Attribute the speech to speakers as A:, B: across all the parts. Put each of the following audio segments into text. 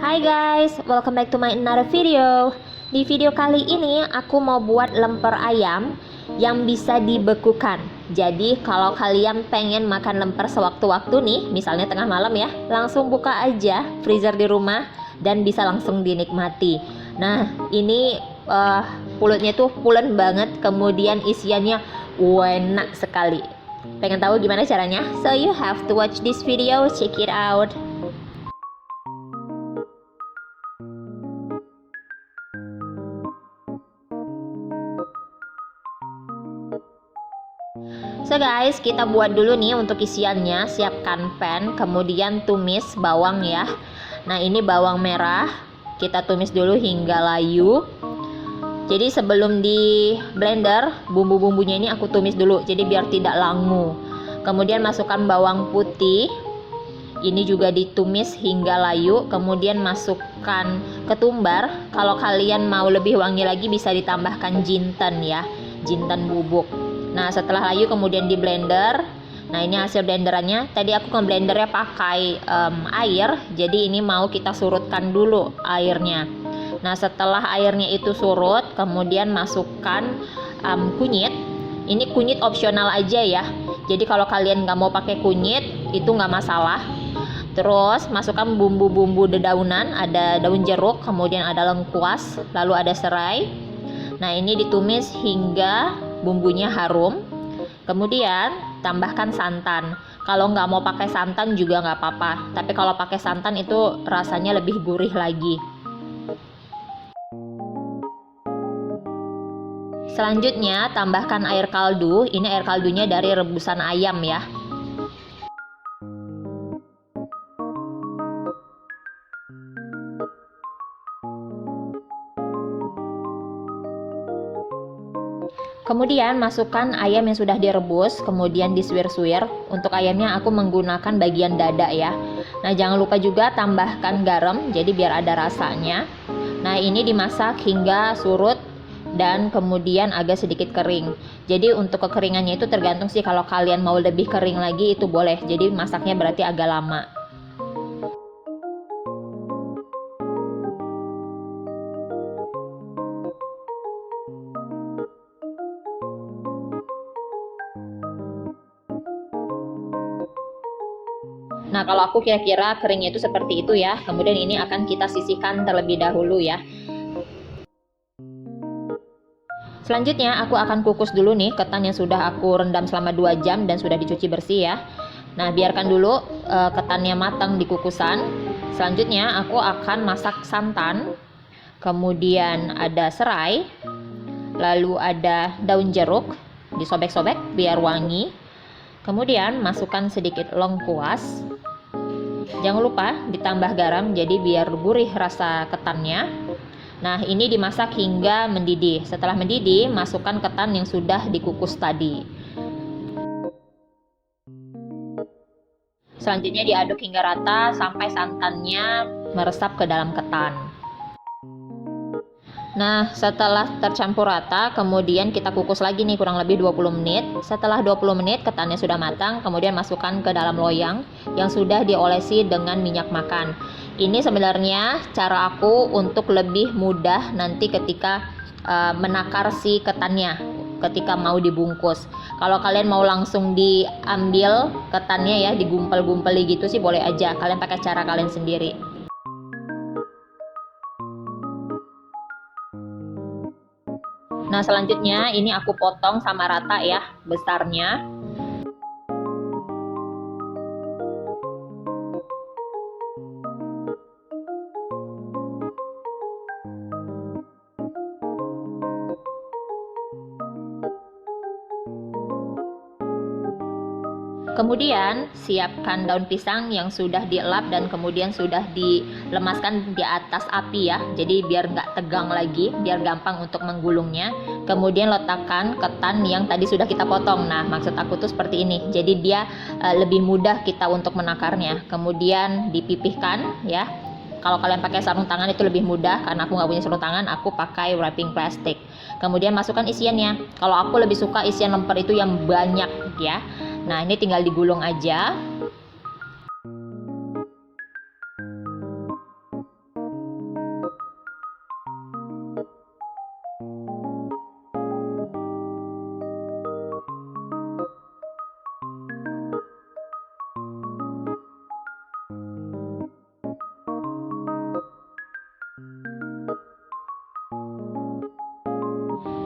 A: Hai guys, welcome back to my another video. Di video kali ini aku mau buat lemper ayam yang bisa dibekukan. Jadi kalau kalian pengen makan lemper sewaktu-waktu nih, misalnya tengah malam ya, langsung buka aja freezer di rumah dan bisa langsung dinikmati. Nah ini pulutnya tuh pulen banget, kemudian isiannya enak sekali. Pengen tahu gimana caranya? So you have to watch this video, check it out. So guys, kita buat dulu nih untuk isiannya. Siapkan pan, kemudian tumis bawang ya. Nah ini bawang merah, kita tumis dulu hingga layu. Jadi sebelum di blender, bumbu-bumbunya ini aku tumis dulu, jadi biar tidak langu. Kemudian masukkan bawang putih, ini juga ditumis hingga layu. Kemudian masukkan ketumbar. Kalau kalian mau lebih wangi lagi bisa ditambahkan jinten ya, jinten bubuk. Nah setelah layu kemudian di blender. Nah ini hasil blenderannya. Tadi aku ngeblendernya pakai air, jadi ini mau kita surutkan dulu airnya. Nah setelah airnya itu surut, kemudian masukkan kunyit. Ini kunyit opsional aja ya, jadi kalau kalian nggak mau pakai kunyit itu nggak masalah. Terus masukkan bumbu-bumbu dedaunan, ada daun jeruk, kemudian ada lengkuas, lalu ada serai. Nah ini ditumis hingga bumbunya harum. Kemudian tambahkan santan. Kalau nggak mau pakai santan juga nggak apa-apa, tapi kalau pakai santan itu rasanya lebih gurih lagi. Selanjutnya tambahkan air kaldu. Ini air kaldunya dari rebusan ayam ya. Kemudian masukkan ayam yang sudah direbus, kemudian disuir-suir. Untuk ayamnya aku menggunakan bagian dada ya. Nah jangan lupa juga tambahkan garam, jadi biar ada rasanya. Nah ini dimasak hingga surut dan kemudian agak sedikit kering. Jadi untuk kekeringannya itu tergantung sih, kalau kalian mau lebih kering lagi itu boleh. Jadi masaknya berarti agak lama. Nah kalau aku kira-kira keringnya itu seperti itu ya. Kemudian ini akan kita sisihkan terlebih dahulu ya. Selanjutnya aku akan kukus dulu nih ketan yang sudah aku rendam selama 2 jam dan sudah dicuci bersih ya. Nah biarkan dulu ketannya matang di kukusan. Selanjutnya aku akan masak santan, kemudian ada serai, lalu ada daun jeruk, disobek-sobek biar wangi. Kemudian masukkan sedikit lengkuas. Jangan lupa ditambah garam, jadi biar gurih rasa ketannya. Nah ini dimasak hingga mendidih. Setelah mendidih, masukkan ketan yang sudah dikukus tadi. Selanjutnya diaduk hingga rata sampai santannya meresap ke dalam ketan. Nah setelah tercampur rata, kemudian kita kukus lagi nih kurang lebih 20 menit. Setelah 20 menit ketannya sudah matang, kemudian masukkan ke dalam loyang yang sudah diolesi dengan minyak makan. Ini sebenarnya cara aku untuk lebih mudah nanti ketika menakar si ketannya ketika mau dibungkus. Kalau kalian mau langsung diambil ketannya ya, digumpal-gumpali gitu sih boleh aja. Kalian pakai cara kalian sendiri. Nah selanjutnya ini aku potong sama rata ya besarnya. Kemudian siapkan daun pisang yang sudah dielap dan kemudian sudah dilemaskan di atas api ya. Jadi biar nggak tegang lagi, biar gampang untuk menggulungnya. Kemudian letakkan ketan yang tadi sudah kita potong. Nah maksud aku tuh seperti ini. Jadi dia lebih mudah kita untuk menakarnya. Kemudian dipipihkan ya. Kalau kalian pakai sarung tangan itu lebih mudah, karena aku nggak punya sarung tangan, aku pakai wrapping plastik. Kemudian masukkan isiannya. Kalau aku lebih suka isian lemper itu yang banyak ya. Nah ini tinggal digulung aja.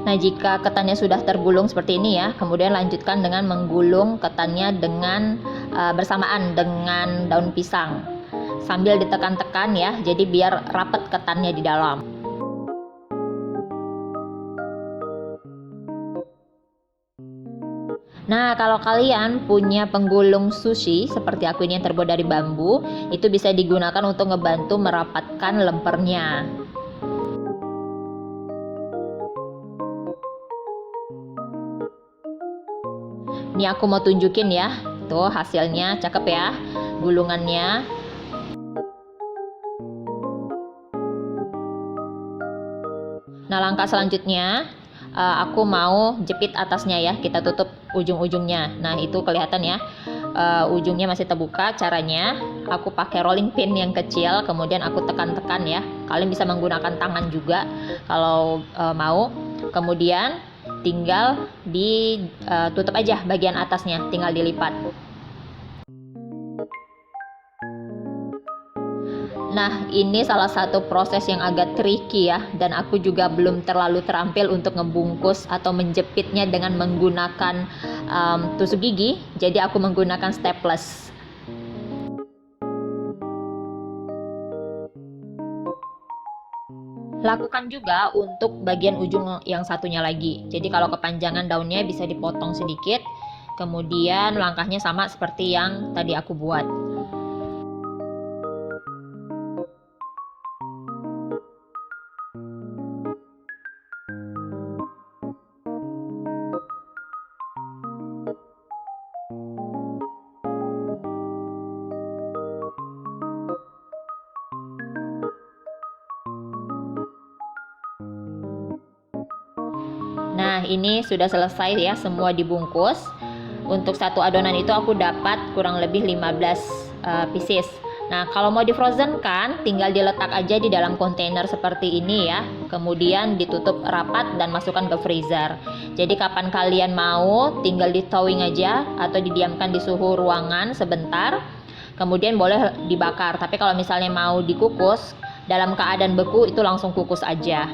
A: Nah, jika ketannya sudah tergulung seperti ini ya, kemudian lanjutkan dengan menggulung ketannya dengan bersamaan dengan daun pisang. Sambil ditekan-tekan ya, jadi biar rapet ketannya di dalam. Nah, kalau kalian punya penggulung sushi seperti aku ini yang terbuat dari bambu, itu bisa digunakan untuk ngebantu merapatkan lempernya. Ini aku mau tunjukin ya, tuh hasilnya cakep ya, gulungannya. Nah, langkah selanjutnya aku mau jepit atasnya ya, kita tutup ujung-ujungnya. Nah, itu kelihatan ya, ujungnya masih terbuka. Caranya aku pakai rolling pin yang kecil, kemudian aku tekan-tekan ya. Kalian bisa menggunakan tangan juga kalau mau. Kemudian tinggal ditutup aja bagian atasnya, tinggal dilipat. Nah, ini salah satu proses yang agak tricky ya, dan aku juga belum terlalu terampil untuk ngebungkus atau menjepitnya dengan menggunakan tusuk gigi, jadi aku menggunakan staples. Lakukan juga untuk bagian ujung yang satunya lagi. Jadi kalau kepanjangan daunnya bisa dipotong sedikit, kemudian langkahnya sama seperti yang tadi aku buat. Nah, ini sudah selesai ya, semua dibungkus. Untuk satu adonan itu aku dapat kurang lebih 15 pieces. Nah, kalau mau di frozen kan, tinggal diletak aja di dalam kontainer seperti ini ya. Kemudian ditutup rapat dan masukkan ke freezer. Jadi kapan kalian mau, tinggal di thawing aja atau didiamkan di suhu ruangan sebentar. Kemudian boleh dibakar. Tapi kalau misalnya mau dikukus, dalam keadaan beku itu langsung kukus aja.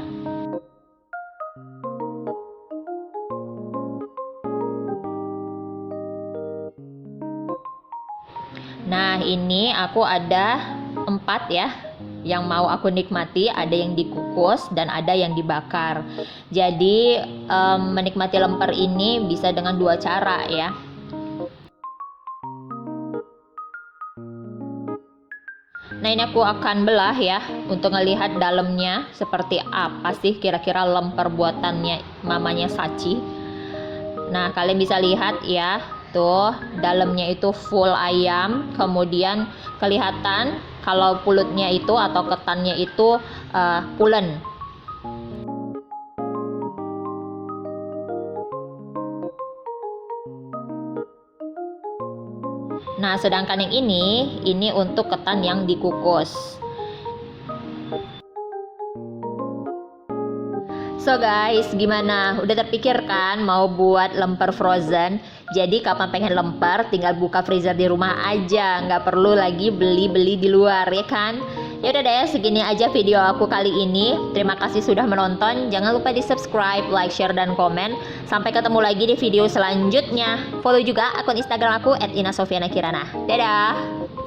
A: Nah, ini aku ada 4 ya yang mau aku nikmati, ada yang dikukus dan ada yang dibakar. Jadi menikmati lemper ini bisa dengan 2 cara ya. Nah, ini aku akan belah ya untuk melihat dalamnya seperti apa sih kira-kira lemper buatannya mamanya Sachi. Nah, kalian bisa lihat ya, tuh dalamnya itu full ayam, kemudian kelihatan kalau pulutnya itu atau ketannya itu pulen. Nah, sedangkan yang ini untuk ketan yang dikukus. So guys, gimana? Udah terpikir kan mau buat lemper frozen? Jadi kapan pengen lemper, tinggal buka freezer di rumah aja, nggak perlu lagi beli-beli di luar ya kan? Ya udah deh, segini aja video aku kali ini. Terima kasih sudah menonton. Jangan lupa di subscribe, like, share, dan komen. Sampai ketemu lagi di video selanjutnya. Follow juga akun Instagram aku @inasofianakirana. Dadah!